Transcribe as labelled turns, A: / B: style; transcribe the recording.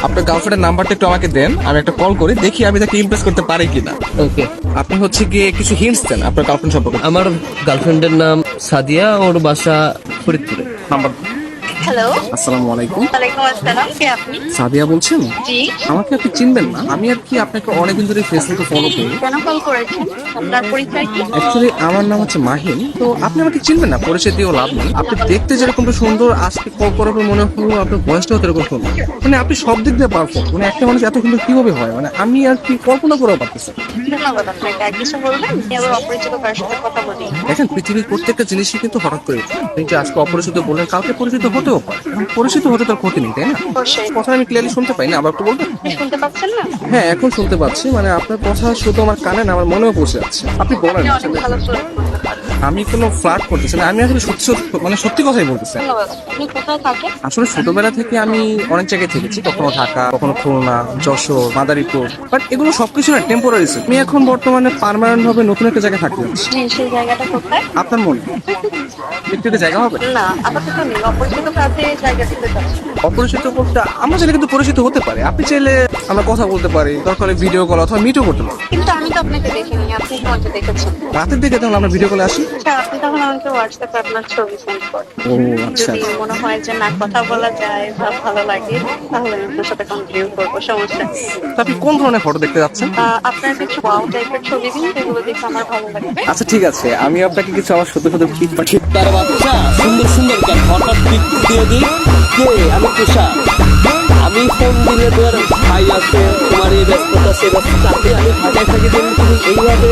A: আপনার গার্লফ্রেন্ডের নাম্বারটা একটু আমাকে দেন, আমি একটা কল করি, দেখি আমি তাকে ইমপ্রেস করতে পারি কিনা।
B: ওকে।
A: আপনি হচ্ছে গিয়ে কিছু হিন্টস দেন আপনার গার্লফ্রেন্ড সম্পর্কে।
B: আমার গার্লফ্রেন্ডের নাম সাদিয়া, ওর বাসা ফরিদপুরে।
A: নাম্বার।
C: হ্যালো,
A: আসসালামু আলাইকুম।
C: ওয়ালাইকুম আসসালাম। কে আপনি?
A: সাদিয়া বলছেন?
C: জি।
A: আমাকে আপনি চিনবেন না, আমি আর কি আপনাকে অনেকদিন ধরে ফেসবুকে ফলো করি।
C: কেন কল করেছেন? আপনার পরিচয় কি?
A: অ্যাকচুয়ালি আমার নাম হচ্ছে মাহিন, তো আপনি আমাকে চিনবেন না, পরিচয় দিয়েও লাভ নেই। আপনি দেখতে যেরকম সুন্দর, আজকে কল করার পর মনে হলো আপনার বয়সটাও এরকম সুন্দর। মানে আপনি সব দিক দিয়ে পারফেক্ট। মানে একটা মানুষ এত সুন্দর কিভাবে হয়, মানে আমি আর কি কল্পনা করেও পারতেছি না।
C: ধন্যবাদ আপনাকে। আর কিছু বলবেন? আমি আবার অপরিচিত কারোর সাথে কথা বলি।
A: দেখেন, পৃথিবীর প্রত্যেকটা জিনিসই কিন্তু হঠাৎ করে হয়। আপনি যে আজকে অপরিচিত বললেন, কালকে পরিচিত হতেও পারে। এখন পরিচিত হতে তার ক্ষতি নেই, তাই না?
C: অবশ্যই।
A: কথা আমি ক্লিয়ারলি শুনতে পাই না, আবার একটু বলবেন?
C: আপনি শুনতে পাচ্ছেন না?
A: হ্যাঁ, এখন শুনতে পাচ্ছি। মানে আপনার কথা শুধু আমার কানে না, আমার মনেও পৌঁছে যাচ্ছে। আপনি বলেন
C: আপনি অনেক
A: আসলে।
C: ভালো ফ্লার্ট করতে পারেন।
A: আমি কোনো ফ্লার্ট করতেছি না, আমি আসলে সত্যি মানে সত্যি কথাই বলতেছি।
C: ধন্যবাদ। আপনি কোথায় থাকেন?
A: আসলে ছোটবেলা থেকে আমি অনেক জায়গায় থেকেছি, কখনো ঢাকা, কখনো খুলনা, যশোর, মাদারীপুর। বাট এগুলো সবকিছু না টেম্পোরারি। আমি এখন বর্তমানে পার্মানেন্ট ভাবে নতুন একটা জায়গায় থাকতে যাচ্ছি।
C: জি, সেই জায়গাটা কোথায়?
A: আপনার মনে একটু একটা জায়গা হবে?
C: না, আপাতত নেই। অপরিচিত কাছে জায়গা দিতে চাচ্ছি।
A: অপরিচিত বলতে আমরা চাইলে কিন্তু পরিচিত হতে পারে। আপনি চাইলে আমরা কথা বলতে পারি, দরকার হলে ভিডিও কল অথবা মিটও করতে পারি।
C: কিন্তু আমি তো আপনাকে দেখিনি, আপনি আমাকে দেখেছেন।
A: রাতের দিকে তাহলে আমরা ভিডিও কলে আসি।
C: আচ্ছা, আপনি তখন আমাকে হোয়াটসঅ্যাপে আপনার ছবি সেন্ড করেন।
A: ও আচ্ছা।
C: যদি মনে হয় যে না, কথা বলা যায় বা ভালো লাগে, তাহলে আমি আপনার সাথে কন্টিনিউ করবো, সমস্যা নেই।
A: তো আপনি কোন ধরনের ফটো দেখতে যাচ্ছেন?
C: আপনার কিছু ওয়াও টাইপের ছবি দিন, যেগুলো দেখে আমার ভালো লাগবে।
A: আচ্ছা ঠিক আছে, আমি আপনাকে কিছু আমার সত্য সত্য পিক পাঠিয়ে।
B: তার বাচ্চা সুন্দর সুন্দর কেন হঠাৎ পিক দিয়ে দিই? কে? আমি তুষার। আমি ফোন দিলে তোর ভাই আছে, তোমার এই ব্যস্ততা সে ব্যস্ততা, আমি ঢাকায় থাকি, তুমি এইভাবে